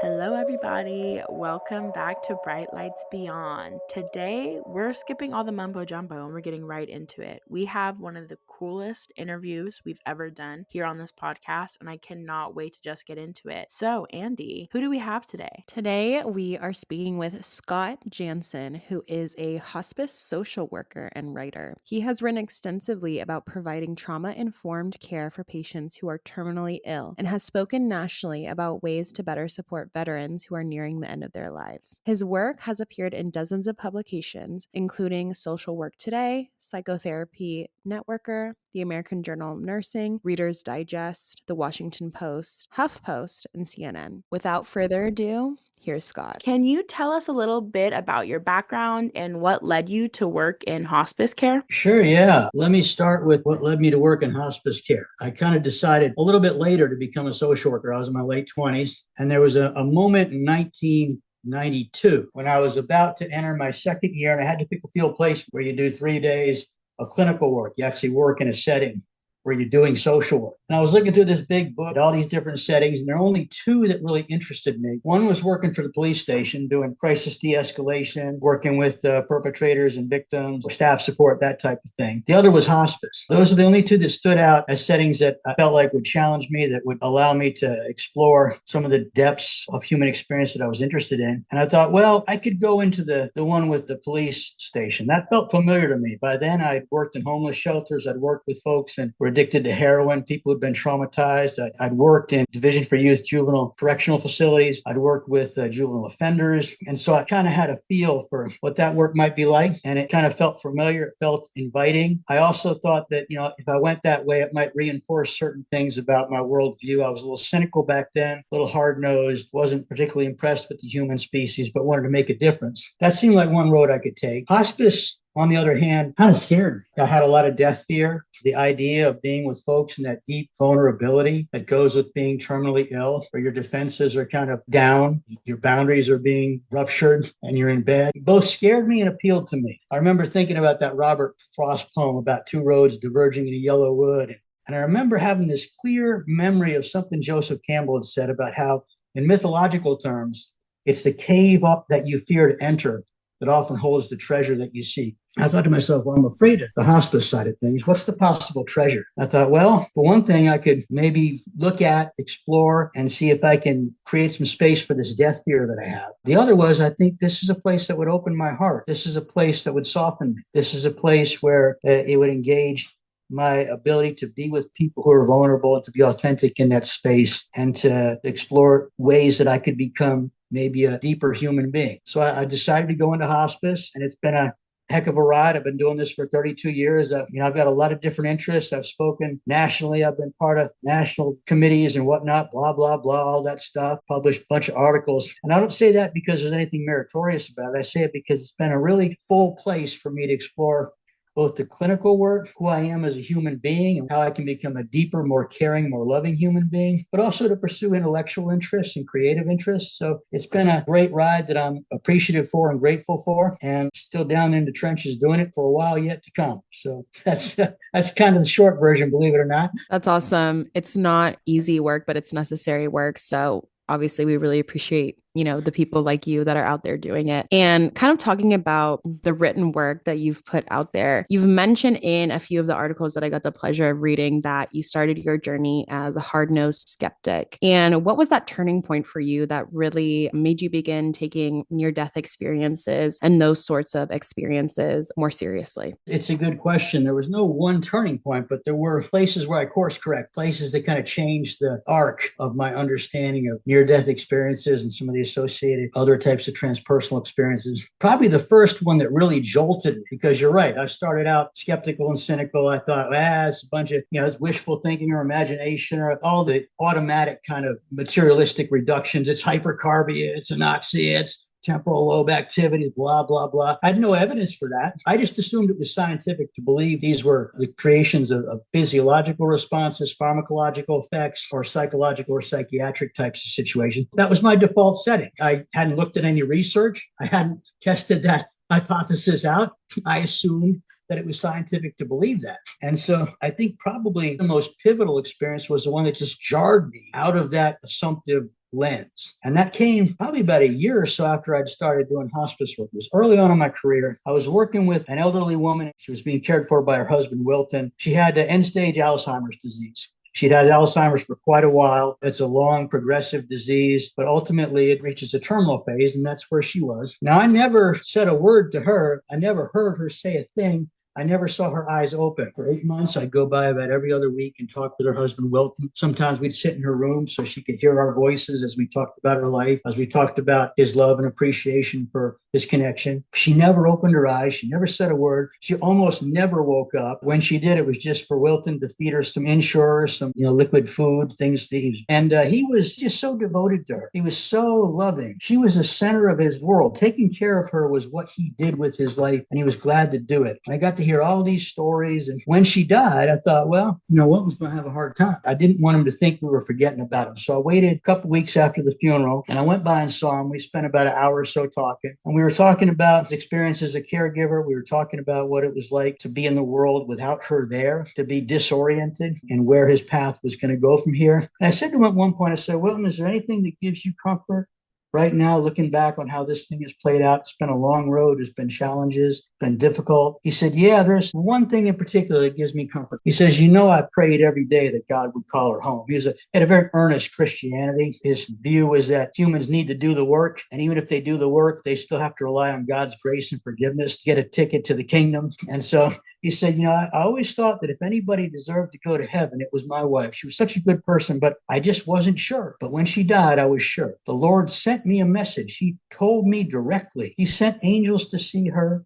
Hello, everybody. Welcome back to Bright Lights Beyond. Today, we're skipping all the mumbo jumbo and we're getting right into it. We have one of the coolest interviews we've ever done here on this podcast, and I cannot wait to just get into it. So, Andie, who do we have today? Today, we are speaking with Scott Janssen, who is a hospice social worker and writer. He has written extensively about providing trauma-informed care for patients who are terminally ill and has spoken nationally about ways to better support veterans who are nearing the end of their lives. His work has appeared in dozens of publications, including Social Work Today, Psychotherapy Networker, the American Journal of Nursing, Reader's Digest, The Washington Post, HuffPost, and CNN. Without further ado, here's Scott. Can you tell us a little bit about your background and what led you to work in hospice care? Sure, yeah. Let me start with what led me to work in hospice care. I kind of decided a little bit later to become a social worker. I was in my late 20s, and there was a moment in 1992 when I was about to enter my second year, and I had to pick a field place where you do 3 days of clinical work. You actually work in a setting where you're doing social work. And I was looking through this big book, all these different settings, and there are only two that really interested me. One was working for the police station, doing crisis de-escalation, working with perpetrators and victims, staff support, that type of thing. The other was hospice. Those are the only two that stood out as settings that I felt like would challenge me, that would allow me to explore some of the depths of human experience that I was interested in. And I thought, well, I could go into the one with the police station. That felt familiar to me. By then, I'd worked in homeless shelters. I'd worked with folks and were addicted to heroin, people who'd been traumatized. I'd worked in Division for Youth Juvenile Correctional Facilities. I'd worked with juvenile offenders. And so I kind of had a feel for what that work might be like. And it kind of felt familiar. It felt inviting. I also thought that, if I went that way, it might reinforce certain things about my worldview. I was a little cynical back then, a little hard-nosed, wasn't particularly impressed with the human species, but wanted to make a difference. That seemed like one road I could take. Hospice, on the other hand, kind of scared me. I had a lot of death fear. The idea of being with folks in that deep vulnerability that goes with being terminally ill, where your defenses are kind of down, your boundaries are being ruptured, and you're in bed, both scared me and appealed to me. I remember thinking about that Robert Frost poem about two roads diverging in a yellow wood. And I remember having this clear memory of something Joseph Campbell had said about how, in mythological terms, it's the cave up that you fear to enter that often holds the treasure that you seek. I thought to myself, well, I'm afraid of the hospice side of things. What's the possible treasure? I thought, well, for one thing, I could maybe look at, explore, and see if I can create some space for this death fear that I have. The other was, I think this is a place that would open my heart. This is a place that would soften me. This is a place where it would engage my ability to be with people who are vulnerable and to be authentic in that space and to explore ways that I could become maybe a deeper human being. So I decided to go into hospice, and it's been a heck of a ride. I've been doing this for 32 years. I've got a lot of different interests. I've spoken nationally. I've been part of national committees and whatnot, blah, blah, blah, all that stuff, published a bunch of articles. And I don't say that because there's anything meritorious about it. I say it because it's been a really full place for me to explore both the clinical work, who I am as a human being, and how I can become a deeper, more caring, more loving human being, but also to pursue intellectual interests and creative interests. So it's been a great ride that I'm appreciative for and grateful for, and still down in the trenches doing it for a while yet to come. So that's kind of the short version, believe it or not. That's awesome. It's not easy work, but it's necessary work. So obviously, we really appreciate the people like you that are out there doing it. And kind of talking about the written work that you've put out there, you've mentioned in a few of the articles that I got the pleasure of reading that you started your journey as a hard-nosed skeptic. And what was that turning point for you that really made you begin taking near-death experiences and those sorts of experiences more seriously? It's a good question. There was no one turning point, but there were places where I course correct, places that kind of changed the arc of my understanding of near-death experiences and some of the associated other types of transpersonal experiences. Probably the first one that really jolted me, because you're right. I started out skeptical and cynical. I thought, it's a bunch of, it's wishful thinking or imagination or all the automatic kind of materialistic reductions. It's hypercarbia, it's anoxia, it's temporal lobe activity, blah, blah, blah. I had no evidence for that. I just assumed it was scientific to believe these were the creations of physiological responses, pharmacological effects, or psychological or psychiatric types of situations. That was my default setting. I hadn't looked at any research. I hadn't tested that hypothesis out. I assumed that it was scientific to believe that. And so I think probably the most pivotal experience was the one that just jarred me out of that assumptive lens. And that came probably about a year or so after I'd started doing hospice work. It was early on in my career. I was working with an elderly woman. She was being cared for by her husband, Wilton. She had end-stage Alzheimer's disease. She'd had Alzheimer's for quite a while. It's a long, progressive disease, but ultimately it reaches a terminal phase, and that's where she was. Now, I never said a word to her. I never heard her say a thing. I never saw her eyes open. For 8 months, I'd go by about every other week and talk with her husband, Wilton. Sometimes we'd sit in her room so she could hear our voices as we talked about her life, as we talked about his love and appreciation for his connection. She never opened her eyes. She never said a word. She almost never woke up. When she did, it was just for Wilton to feed her some Ensure, some liquid food, things to eat. And he was just so devoted to her. He was so loving. She was the center of his world. Taking care of her was what he did with his life, and he was glad to do it. And I got to hear all these stories. And when she died, I thought, well, Wilton's going to have a hard time. I didn't want him to think we were forgetting about him. So I waited a couple weeks after the funeral, and I went by and saw him. We spent about an hour or so talking, and we were talking about his experience as a caregiver. We were talking about what it was like to be in the world without her there, to be disoriented, and where his path was going to go from here. And I said to him at one point, I said, Wilton, is there anything that gives you comfort right now, looking back on how this thing has played out? It's been a long road. There's been challenges, been difficult. He said, yeah, there's one thing in particular that gives me comfort. He says, I prayed every day that God would call her home. He had a very earnest Christianity. His view is that humans need to do the work. And even if they do the work, they still have to rely on God's grace and forgiveness to get a ticket to the kingdom. And so he said, I always thought that if anybody deserved to go to heaven, it was my wife. She was such a good person, but I just wasn't sure. But when she died, I was sure. The Lord sent me a message. He told me directly. He sent angels to see her.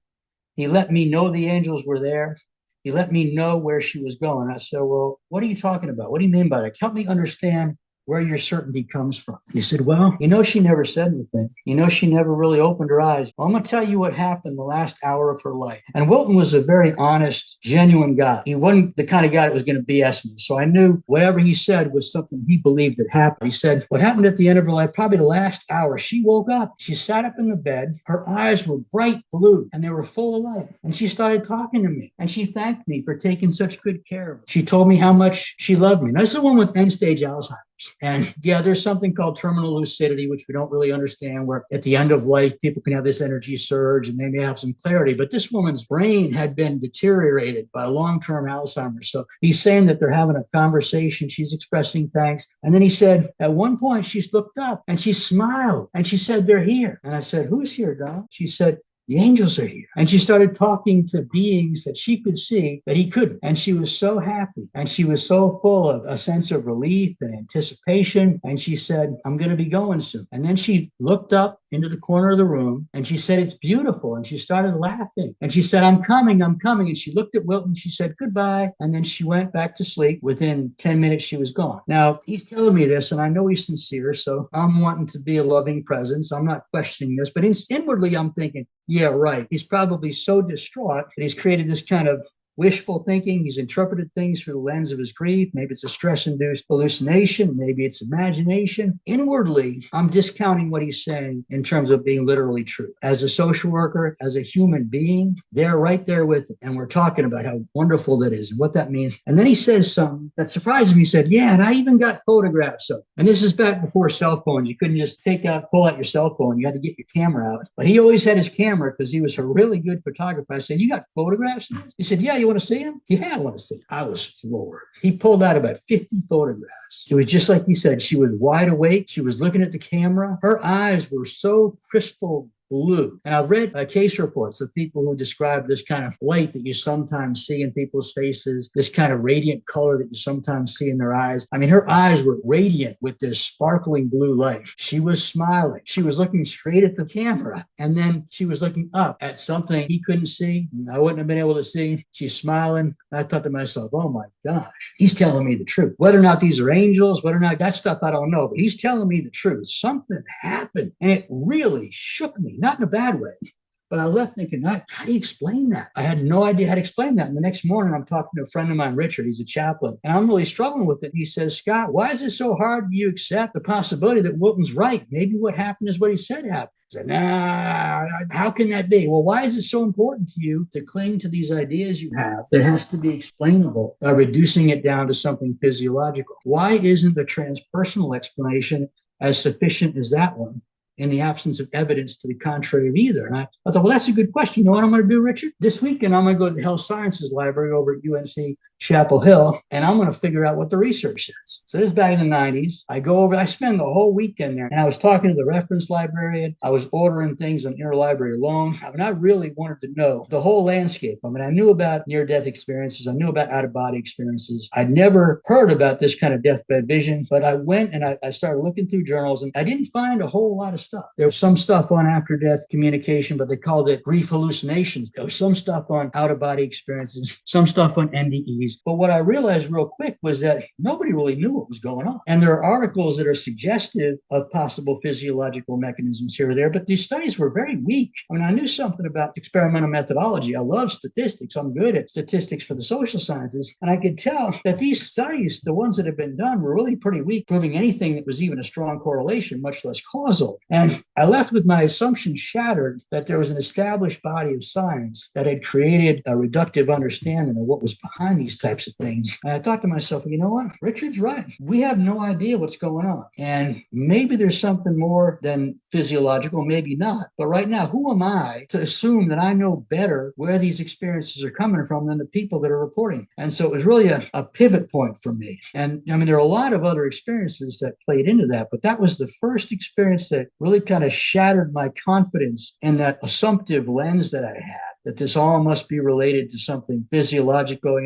He let me know the angels were there. He let me know where she was going. I said, well, what are you talking about? What do you mean by that? Help me understand where your certainty comes from. He said, well, she never said anything. She never really opened her eyes. Well, I'm going to tell you what happened the last hour of her life. And Wilton was a very honest, genuine guy. He wasn't the kind of guy that was going to BS me. So I knew whatever he said was something he believed had happened. He said, what happened at the end of her life, probably the last hour, she woke up. She sat up in the bed. Her eyes were bright blue and they were full of life. And she started talking to me. And she thanked me for taking such good care of her. She told me how much she loved me. And that's the one with end-stage Alzheimer's. And yeah, there's something called terminal lucidity, which we don't really understand, where at the end of life, people can have this energy surge and they may have some clarity. But this woman's brain had been deteriorated by long-term Alzheimer's. So he's saying that they're having a conversation. She's expressing thanks. And then he said, at one point, she's looked up and she smiled and she said, they're here. And I said, who's here, Doc? She said, the angels are here. And she started talking to beings that she could see that he couldn't. And she was so happy. And she was so full of a sense of relief and anticipation. And she said, I'm going to be going soon. And then she looked up into the corner of the room and she said, it's beautiful. And she started laughing. And she said, I'm coming, I'm coming. And she looked at Wilton. She said, goodbye. And then she went back to sleep. Within 10 minutes, she was gone. Now, he's telling me this, and I know he's sincere. So I'm wanting to be a loving presence. I'm not questioning this. But inwardly, I'm thinking, yeah, right. He's probably so distraught that he's created this kind of wishful thinking. He's interpreted things through the lens of his grief. Maybe it's a stress-induced hallucination. Maybe it's imagination. Inwardly, I'm discounting what he's saying in terms of being literally true. As a social worker, as a human being, they're right there with it. And we're talking about how wonderful that is and what that means. And then he says something that surprised me. He said, yeah, and I even got photographs of it. And this is back before cell phones. You couldn't just pull out your cell phone. You had to get your camera out. But he always had his camera because he was a really good photographer. I said, you got photographs of this? He said, yeah, you want to see him? Yeah, I want to see him. I was floored. He pulled out about 50 photographs. It was just like he said. She was wide awake. She was looking at the camera. Her eyes were so crystal blue. And I've read case reports of people who describe this kind of light that you sometimes see in people's faces, this kind of radiant color that you sometimes see in their eyes. I mean, her eyes were radiant with this sparkling blue light. She was smiling. She was looking straight at the camera. And then she was looking up at something he couldn't see. I wouldn't have been able to see. She's smiling. I thought to myself, oh my gosh, he's telling me the truth. Whether or not these are angels, whether or not that stuff, I don't know. But he's telling me the truth. Something happened. And it really shook me. Not in a bad way, but I left thinking, how do you explain that? I had no idea how to explain that. And the next morning, I'm talking to a friend of mine, Richard. He's a chaplain, and I'm really struggling with it. And he says, Scott, why is it so hard to accept the possibility that Wilton's right? Maybe what happened is what he said happened. I said, nah, how can that be? Well, why is it so important to you to cling to these ideas you have that has to be explainable by reducing it down to something physiological? Why isn't the transpersonal explanation as sufficient as that one in the absence of evidence to the contrary of either? And I thought, well, that's a good question. You know what I'm going to do, Richard? This weekend, I'm going to go to the Health Sciences Library over at UNC Chapel Hill, and I'm going to figure out what the research says. So this is back in the 90s. I go over, I spend the whole weekend there, and I was talking to the reference librarian. I was ordering things on interlibrary loan. I mean, I really wanted to know the whole landscape. I mean, I knew about near-death experiences. I knew about out-of-body experiences. I'd never heard about this kind of deathbed vision, but I went and I started looking through journals, and I didn't find a whole lot of stuff. There was some stuff on after-death communication, but they called it brief hallucinations. There was some stuff on out-of-body experiences, some stuff on NDEs. But what I realized real quick was that nobody really knew what was going on. And there are articles that are suggestive of possible physiological mechanisms here or there, but these studies were very weak. I mean, I knew something about experimental methodology. I love statistics. I'm good at statistics for the social sciences. And I could tell that these studies, the ones that have been done, were really pretty weak, proving anything that was even a strong correlation, much less causal. And I left with my assumption shattered that there was an established body of science that had created a reductive understanding of what was behind these types of things. And I thought to myself, you know what? Richard's right. We have no idea what's going on. And maybe there's something more than physiological, maybe not. But right now, who am I to assume that I know better where these experiences are coming from than the people that are reporting? And so it was really a pivot point for me. And I mean, there are a lot of other experiences that played into that, but that was the first experience that really kind of shattered my confidence in that assumptive lens that I had, that this all must be related to something physiological,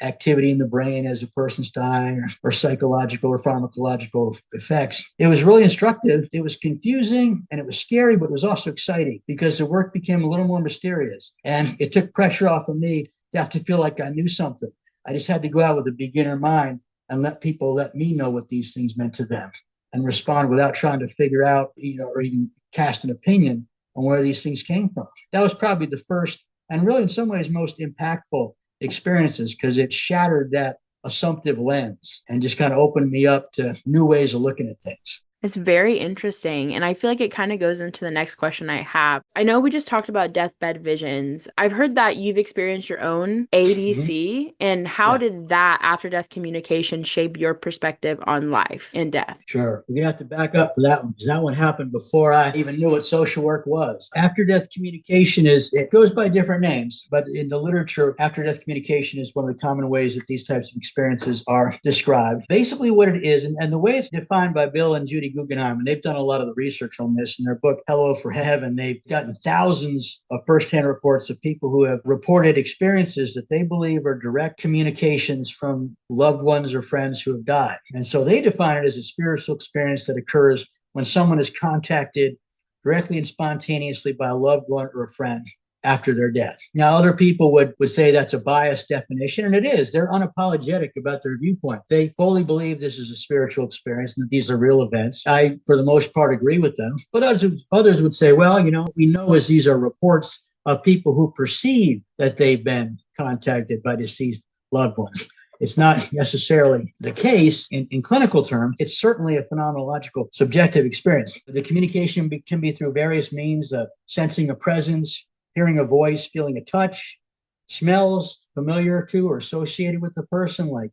activity in the brain as a person's dying, or psychological or pharmacological effects. It was really instructive. It was confusing and it was scary, but it was also exciting because the work became a little more mysterious. And it took pressure off of me to have to feel like I knew something. I just had to go out with a beginner mind and let people let me know what these things meant to them and respond without trying to figure out, or even cast an opinion on where these things came from. That was probably the first and really in some ways most impactful experiences, because it shattered that assumptive lens and just kind of opened me up to new ways of looking at things. It's very interesting. And I feel like it kind of goes into the next question I have. I know we just talked about deathbed visions. I've heard that you've experienced your own ADC. And how did that after death communication shape your perspective on life and death? Sure. We're going to have to back up for that one, because that one happened before I even knew what social work was. After death communication it goes by different names, but in the literature, after death communication is one of the common ways that these types of experiences are described. Basically what it is, and the way it's defined by Bill and Judy Guggenheim, and they've done a lot of the research on this in their book, Hello for Heaven. They've gotten thousands of firsthand reports of people who have reported experiences that they believe are direct communications from loved ones or friends who have died. And so they define it as a spiritual experience that occurs when someone is contacted directly and spontaneously by a loved one or a friend after their death. Now, other people would say that's a biased definition, and it is. They're unapologetic about their viewpoint. They fully believe this is a spiritual experience and that these are real events. I, for the most part, agree with them. But others would say, well, we know as these are reports of people who perceive that they've been contacted by deceased loved ones. It's not necessarily the case in clinical terms. It's certainly a phenomenological subjective experience. The communication can be through various means of sensing a presence, hearing a voice, feeling a touch, smells familiar to or associated with the person, like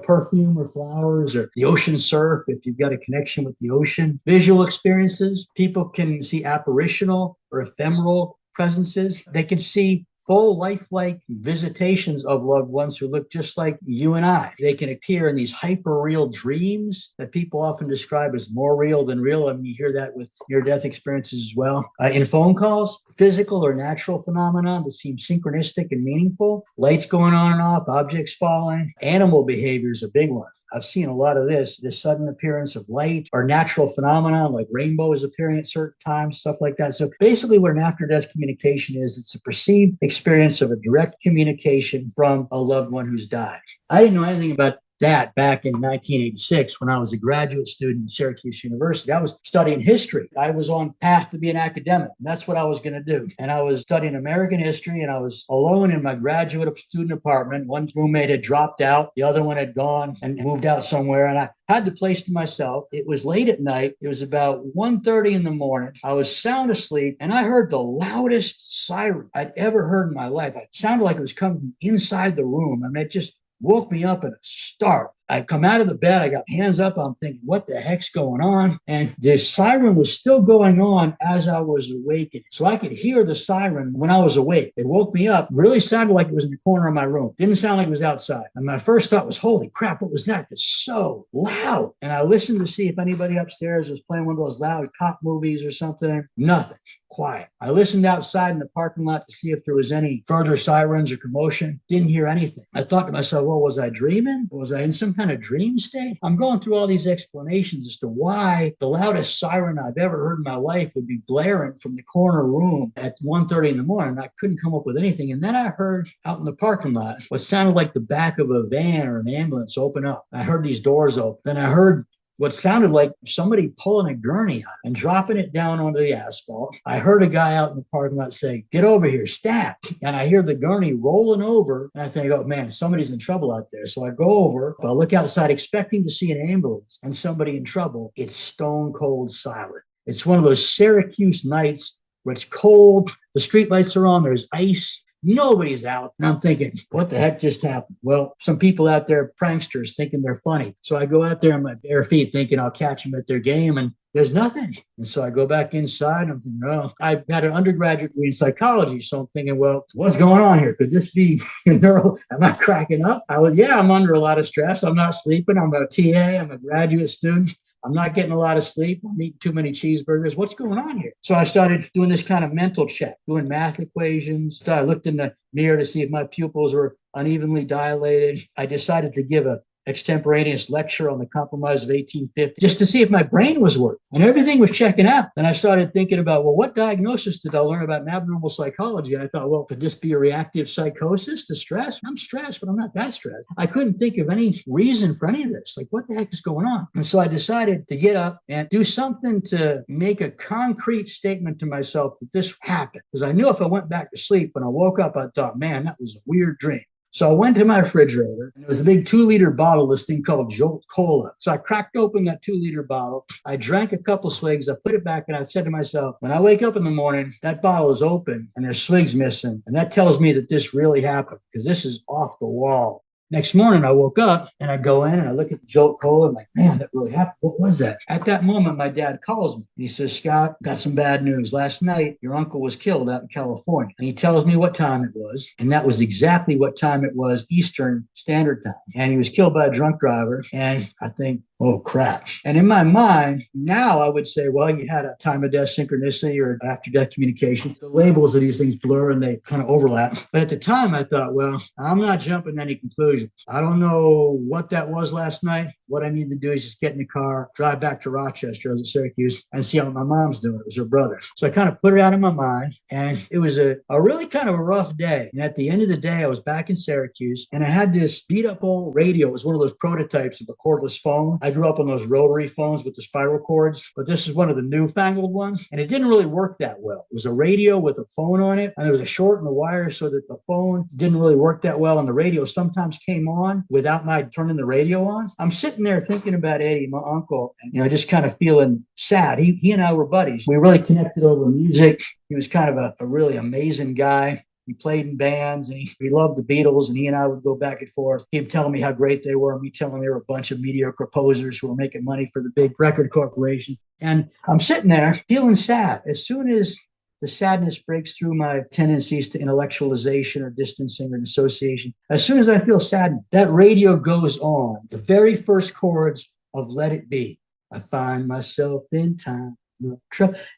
perfume or flowers, or the ocean surf if you've got a connection with the ocean. Visual experiences, people can see apparitional or ephemeral presences. They can see full lifelike visitations of loved ones who look just like you and I. They can appear in these hyper-real dreams that people often describe as more real than real. I mean, you hear that with near-death experiences as well. In phone calls, physical or natural phenomenon that seem synchronistic and meaningful. Lights going on and off, objects falling. Animal behavior is a big one. I've seen a lot of this sudden appearance of light or natural phenomenon like rainbows appearing at certain times, stuff like that. So basically what an after-death communication is, it's a perceived experience of a direct communication from a loved one who's died. I didn't know anything about that back in 1986 when I was a graduate student at Syracuse University. I was studying history. I was on path to be an academic, and that's what I was going to do. And I was studying American history, and I was alone in my graduate student apartment. One roommate had dropped out. The other one had gone and moved out somewhere, and I had the place to myself. It was late at night. It was about 1:30 in the morning. I was sound asleep, and I heard the loudest siren I'd ever heard in my life. It sounded like it was coming from inside the room. I mean, it just woke me up in a start. I come out of the bed, I got hands up, I'm thinking, what the heck's going on? And the siren was still going on as I was awakening. So I could hear the siren when I was awake. It woke me up, really sounded like it was in the corner of my room. Didn't sound like it was outside. And my first thought was, holy crap, what was that? It's so loud. And I listened to see if anybody upstairs was playing one of those loud cop movies or something. Nothing. Quiet. I listened outside in the parking lot to see if there was any further sirens or commotion. Didn't hear anything. I thought to myself, well, was I dreaming? Was I in some kind of dream state? I'm going through all these explanations as to why the loudest siren I've ever heard in my life would be blaring from the corner room at 1:30 in the morning. I couldn't come up with anything. And then I heard out in the parking lot what sounded like the back of a van or an ambulance open up. I heard these doors open. Then I heard what sounded like somebody pulling a gurney out and dropping it down onto the asphalt. I heard a guy out in the parking lot say, get over here, stat. And I hear the gurney rolling over. And I think, oh man, somebody's in trouble out there. So I go over, I look outside expecting to see an ambulance and somebody in trouble. It's stone cold silent. It's one of those Syracuse nights where it's cold, the street lights are on, there's ice. Nobody's out. And I'm thinking, what the heck just happened? Well, some people out there, pranksters, thinking they're funny. So I go out there on my bare feet thinking I'll catch them at their game, and there's nothing. And so I go back inside and I'm thinking, well, I had an undergraduate degree in psychology. So I'm thinking, well, what's going on here? Could this be neural? Am I cracking up? I'm under a lot of stress. I'm not sleeping. I'm a TA. I'm a graduate student. I'm not getting a lot of sleep. I'm eating too many cheeseburgers. What's going on here? So I started doing this kind of mental check, doing math equations. So I looked in the mirror to see if my pupils were unevenly dilated. I decided to give a extemporaneous lecture on the Compromise of 1850 just to see if my brain was working, and everything was checking out. Then I started thinking about, well, what diagnosis did I learn about abnormal psychology? And I thought, well, could this be a reactive psychosis to stress? I'm stressed, but I'm not that stressed. I couldn't think of any reason for any of this. Like, what the heck is going on? And so I decided to get up and do something to make a concrete statement to myself that this happened. Because I knew if I went back to sleep, when I woke up, I thought, man, that was a weird dream. So I went to my refrigerator, and there was a big 2-liter bottle of this thing called Jolt Cola. So I cracked open that 2-liter bottle. I drank a couple swigs. I put it back, and I said to myself, when I wake up in the morning, that bottle is open, and there's swigs missing. And that tells me that this really happened, because this is off the wall. Next morning, I woke up and I go in and I look at the Jolt Cola. I'm like, man, that really happened. What was that? At that moment, my dad calls me. And he says, Scott, got some bad news. Last night, your uncle was killed out in California. And he tells me what time it was. And that was exactly what time it was, Eastern Standard Time. And he was killed by a drunk driver. And I think, oh, crap. And in my mind, now I would say, well, you had a time of death synchronicity or after death communication. The labels of these things blur and they kind of overlap. But at the time, I thought, well, I'm not jumping to any conclusions. I don't know what that was last night. What I need to do is just get in the car, drive back to Rochester, I was at Syracuse, and see how my mom's doing. It was her brother. So I kind of put it out of my mind. And it was a really kind of a rough day. And at the end of the day, I was back in Syracuse and I had this beat up old radio. It was one of those prototypes of a cordless phone. I grew up on those rotary phones with the spiral cords, but this is one of the newfangled ones. And it didn't really work that well. It was a radio with a phone on it. And there was a short in the wire so that the phone didn't really work that well. And the radio sometimes came on without my turning the radio on. I'm sitting there thinking about Eddie, my uncle, and, just kind of feeling sad. He and I were buddies. We really connected over music. He was kind of a really amazing guy. He played in bands and he loved the Beatles, and he and I would go back and forth. He'd tell me how great they were, and me telling they were a bunch of mediocre posers who were making money for the big record corporation. And I'm sitting there feeling sad. As soon as the sadness breaks through my tendencies to intellectualization or distancing or dissociation, as soon as I feel sad, that radio goes on. The very first chords of Let It Be. I find myself in time.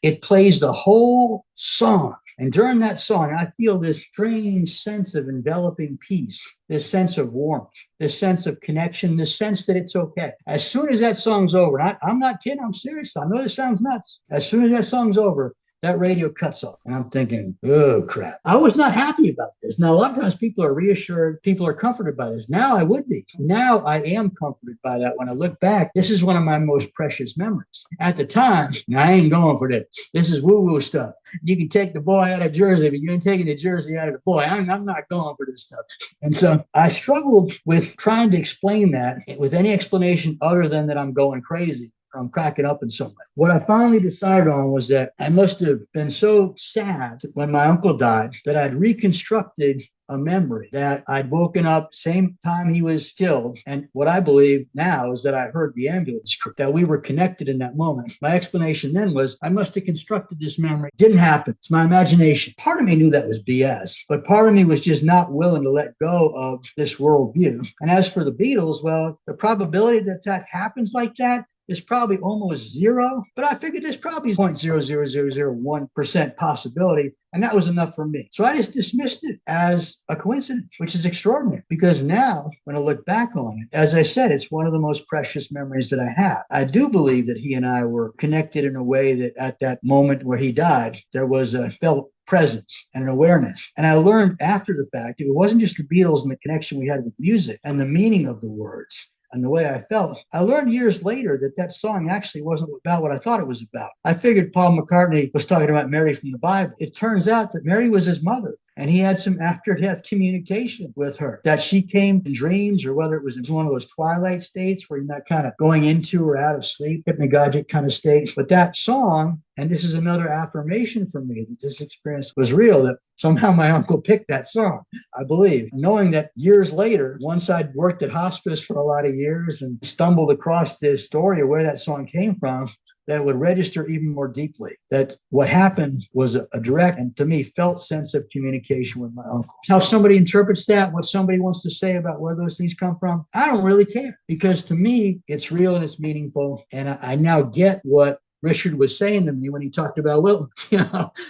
It plays the whole song. And during that song, I feel this strange sense of enveloping peace, this sense of warmth, this sense of connection, this sense that it's okay. As soon as that song's over, and I'm not kidding, I'm serious. I know this sounds nuts. As soon as that song's over, that radio cuts off. And I'm thinking, oh, crap. I was not happy about this. Now, a lot of times people are reassured, people are comforted by this. Now I would be. Now I am comforted by that. When I look back, this is one of my most precious memories. At the time, I ain't going for this. This is woo-woo stuff. You can take the boy out of Jersey, but you ain't taking the Jersey out of the boy. I'm not going for this stuff. And so I struggled with trying to explain that with any explanation other than that I'm going crazy. I'm cracking up in some way. What I finally decided on was that I must have been so sad when my uncle died that I'd reconstructed a memory that I'd woken up same time he was killed. And what I believe now is that I heard the ambulance crew, that we were connected in that moment. My explanation then was I must have constructed this memory. Didn't happen. It's my imagination. Part of me knew that was BS, but part of me was just not willing to let go of this worldview. And as for the Beatles, well, the probability that that happens like that is probably almost zero, but I figured there's probably 0.00001% possibility, and that was enough for me. So I just dismissed it as a coincidence, which is extraordinary, because now when I look back on it, as I said, it's one of the most precious memories that I have. I do believe that he and I were connected in a way that at that moment where he died, there was a felt presence and an awareness. And I learned after the fact, it wasn't just the Beatles and the connection we had with music and the meaning of the words and the way I felt. I learned years later that that song actually wasn't about what I thought it was about. I figured Paul McCartney was talking about Mary from the Bible. It turns out that Mary was his mother. And he had some after-death communication with her, that she came in dreams, or whether it was in one of those twilight states where you're not kind of going into or out of sleep, hypnagogic kind of state. But that song, and this is another affirmation for me that this experience was real, that somehow my uncle picked that song, I believe. Knowing that years later, once I'd worked at hospice for a lot of years and stumbled across this story of where that song came from, that would register even more deeply, that what happened was a direct and, to me, felt sense of communication with my uncle. How somebody interprets that, what somebody wants to say about where those things come from, I don't really care, because to me, it's real and it's meaningful. And I now get what Richard was saying to me when he talked about, well,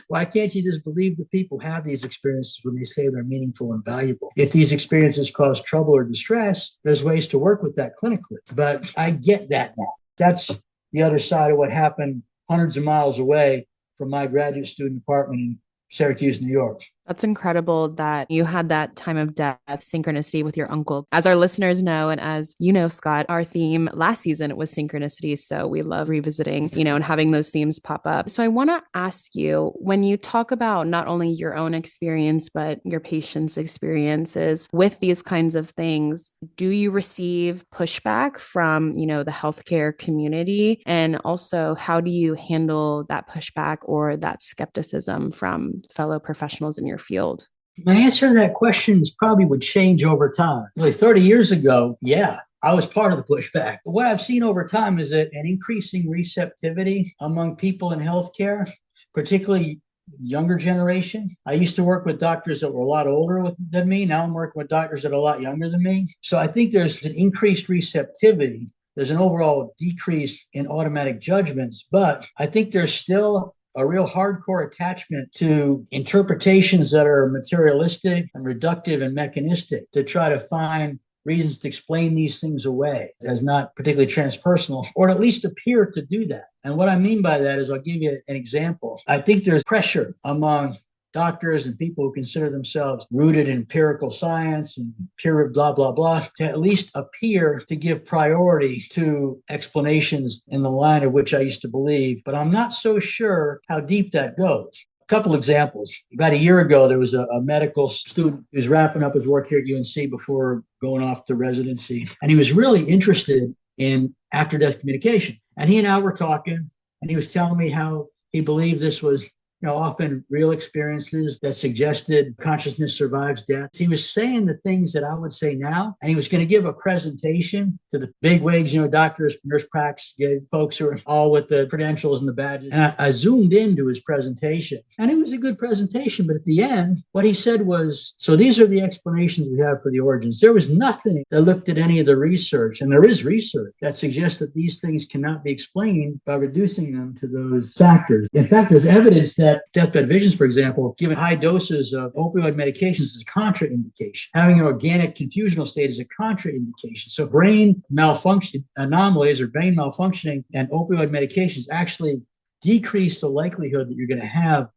why can't you just believe that people have these experiences when they say they're meaningful and valuable? If these experiences cause trouble or distress, there's ways to work with that clinically. But I get that now. That's the other side of what happened hundreds of miles away from my graduate student apartment in Syracuse, New York. That's incredible that you had that time of death synchronicity with your uncle. As our listeners know, and as you know, Scott, our theme last season was synchronicity. So we love revisiting, and having those themes pop up. So I want to ask you, when you talk about not only your own experience, but your patients' experiences with these kinds of things, do you receive pushback from, the healthcare community? And also, how do you handle that pushback or that skepticism from fellow professionals in your field? My answer to that question probably would change over time. Really, 30 years ago, yeah, I was part of the pushback. But what I've seen over time is that an increasing receptivity among people in healthcare, particularly younger generation. I used to work with doctors that were a lot older than me. Now I'm working with doctors that are a lot younger than me. So I think there's an increased receptivity. There's an overall decrease in automatic judgments, but I think there's still a real hardcore attachment to interpretations that are materialistic and reductive and mechanistic, to try to find reasons to explain these things away as not particularly transpersonal, or at least appear to do that. And what I mean by that is, I'll give you an example. I think there's pressure among doctors and people who consider themselves rooted in empirical science and peer blah, blah, blah, to at least appear to give priority to explanations in the line of which I used to believe. But I'm not so sure how deep that goes. A couple examples. About a year ago, there was a medical student who was wrapping up his work here at UNC before going off to residency. And he was really interested in after-death communication. And he and I were talking, and he was telling me how he believed this was often real experiences that suggested consciousness survives death. He was saying the things that I would say now, and he was going to give a presentation to the bigwigs, doctors, nurse practice folks who are all with the credentials and the badges. And I zoomed into his presentation, and it was a good presentation. But at the end, what he said was, so these are the explanations we have for the origins. There was nothing that looked at any of the research, and there is research that suggests that these things cannot be explained by reducing them to those factors. In fact, there's evidence that Deathbed Visions, for example, given high doses of opioid medications is a contraindication. Having an organic confusional state is a contraindication. So brain malfunction anomalies or brain malfunctioning and opioid medications actually decrease the likelihood that you're going to have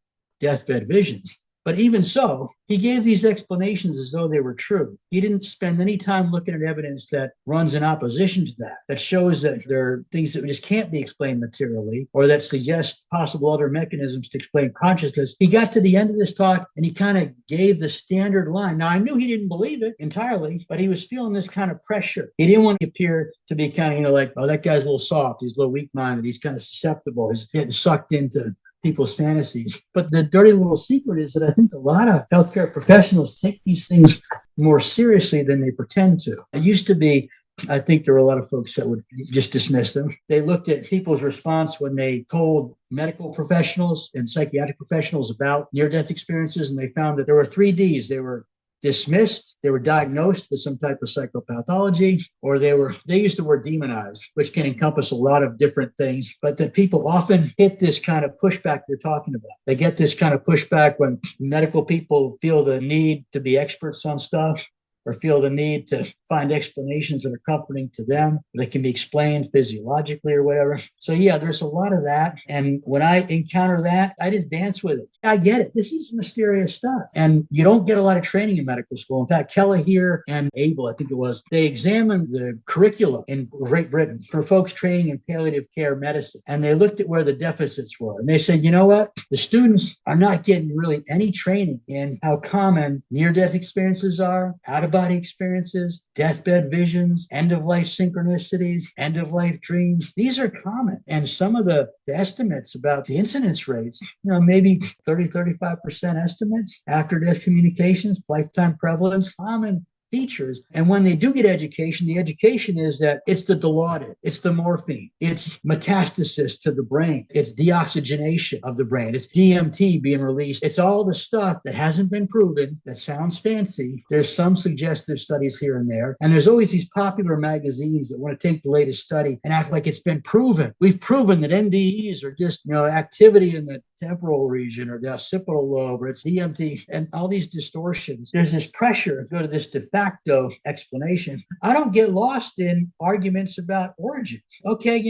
deathbed visions. But even so, he gave these explanations as though they were true. He didn't spend any time looking at evidence that runs in opposition to that, that shows that there are things that just can't be explained materially or that suggest possible other mechanisms to explain consciousness. He got to the end of this talk and he kind of gave the standard line. Now, I knew he didn't believe it entirely, but he was feeling this kind of pressure. He didn't want to appear to be kind of, like, oh, that guy's a little soft. He's a little weak minded. He's kind of susceptible. He's getting sucked into people's fantasies. But the dirty little secret is that I think a lot of healthcare professionals take these things more seriously than they pretend to. It used to be, I think there were a lot of folks that would just dismiss them. They looked at people's response when they told medical professionals and psychiatric professionals about near-death experiences, and they found that there were 3 Ds. They were dismissed, they were diagnosed with some type of psychopathology, or they used the word demonized, which can encompass a lot of different things, but that people often hit this kind of pushback you're talking about. They get this kind of pushback when medical people feel the need to be experts on stuff, or feel the need to find explanations that are comforting to them, that can be explained physiologically or whatever. So yeah, there's a lot of that. And when I encounter that, I just dance with it. I get it. This is mysterious stuff. And you don't get a lot of training in medical school. In fact, Kelly here and Abel, I think it was, they examined the curriculum in Great Britain for folks training in palliative care medicine. And they looked at where the deficits were. And they said, you know what? The students are not getting really any training in how common near-death experiences are, out-of-body experiences, deathbed visions, end-of-life synchronicities, end-of-life dreams. These are common. And some of the estimates about the incidence rates, maybe 35% estimates, after-death communications, lifetime prevalence, common features. And when they do get education, the education is that it's the Dilaudid, it's the morphine, it's metastasis to the brain, it's deoxygenation of the brain, it's DMT being released. It's all the stuff that hasn't been proven, that sounds fancy. There's some suggestive studies here and there. And there's always these popular magazines that want to take the latest study and act like it's been proven. We've proven that NDEs are just, activity in the temporal region or the occipital lobe, or it's DMT, and all these distortions. There's this pressure to go to this de facto explanation. I don't get lost in arguments about origins. Okay,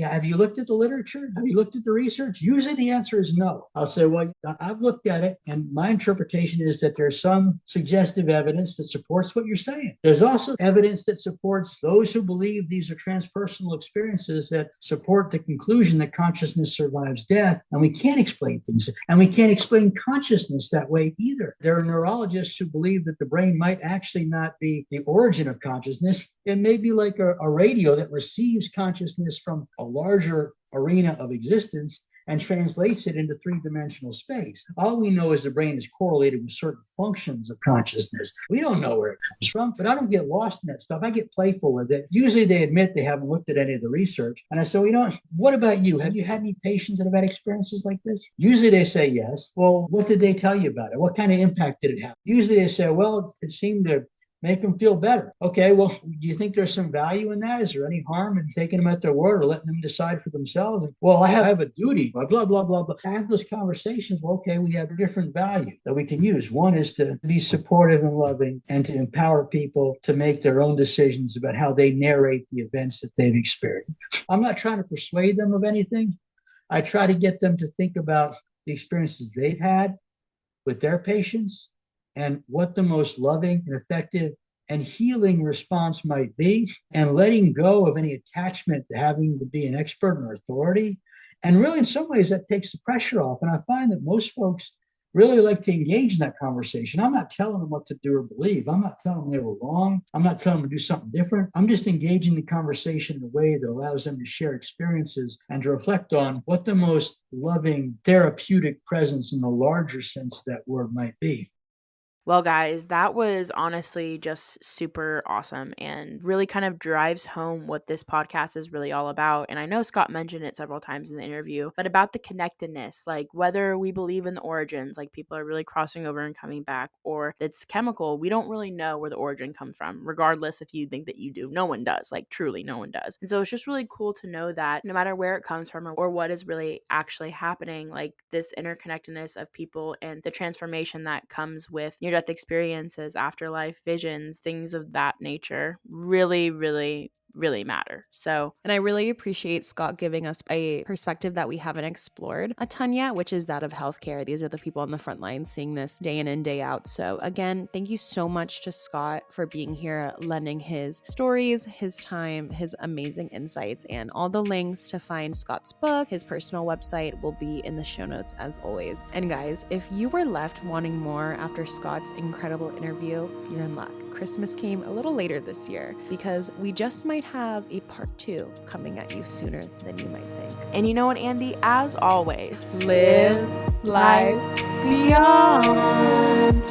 have you looked at the literature? Have you looked at the research? Usually the answer is no. I'll say, well, I've looked at it, and my interpretation is that there's some suggestive evidence that supports what you're saying. There's also evidence that supports those who believe these are transpersonal experiences that support the conclusion that consciousness survives death, and we can't explain things. And we can't explain consciousness that way either. There are neurologists who believe that the brain might actually not be the origin of consciousness. It may be like a radio that receives consciousness from a larger arena of existence and translates it into three-dimensional space. All we know is the brain is correlated with certain functions of consciousness. We don't know where it comes from, but I don't get lost in that stuff. I get playful with it. Usually they admit they haven't looked at any of the research. And I say, what about you? Have you had any patients that have had experiences like this? Usually they say yes. Well, what did they tell you about it? What kind of impact did it have? Usually they say, well, it seemed to make them feel better. Okay, well, do you think there's some value in that? Is there any harm in taking them at their word or letting them decide for themselves? Well, I have a duty, blah, blah, blah, blah. I have those conversations. Well, okay, we have different value that we can use. One is to be supportive and loving and to empower people to make their own decisions about how they narrate the events that they've experienced. I'm not trying to persuade them of anything. I try to get them to think about the experiences they've had with their patients and what the most loving and effective and healing response might be, and letting go of any attachment to having to be an expert or authority. And really, in some ways, that takes the pressure off. And I find that most folks really like to engage in that conversation. I'm not telling them what to do or believe. I'm not telling them they were wrong. I'm not telling them to do something different. I'm just engaging the conversation in a way that allows them to share experiences and to reflect on what the most loving therapeutic presence in the larger sense that word might be. Well, guys, that was honestly just super awesome and really kind of drives home what this podcast is really all about. And I know Scott mentioned it several times in the interview, but about the connectedness, like whether we believe in the origins, like people are really crossing over and coming back, or it's chemical, we don't really know where the origin comes from, regardless if you think that you do. No one does, like truly no one does. And so it's just really cool to know that no matter where it comes from or what is really actually happening, like this interconnectedness of people and the transformation that comes with near-death experiences, afterlife visions, things of that nature. Really, really really matter. So, and I really appreciate Scott giving us a perspective that we haven't explored a ton yet, which is that of healthcare. These are the people on the front line seeing this day in and day out. So again, thank you so much to Scott for being here, lending his stories, his time, his amazing insights, and all the links to find Scott's book, his personal website will be in the show notes as always. And guys, if you were left wanting more after Scott's incredible interview, you're in luck. Christmas came a little later this year because we just might have a part 2 coming at you sooner than you might think. And you know what, Andie? As always, live life beyond.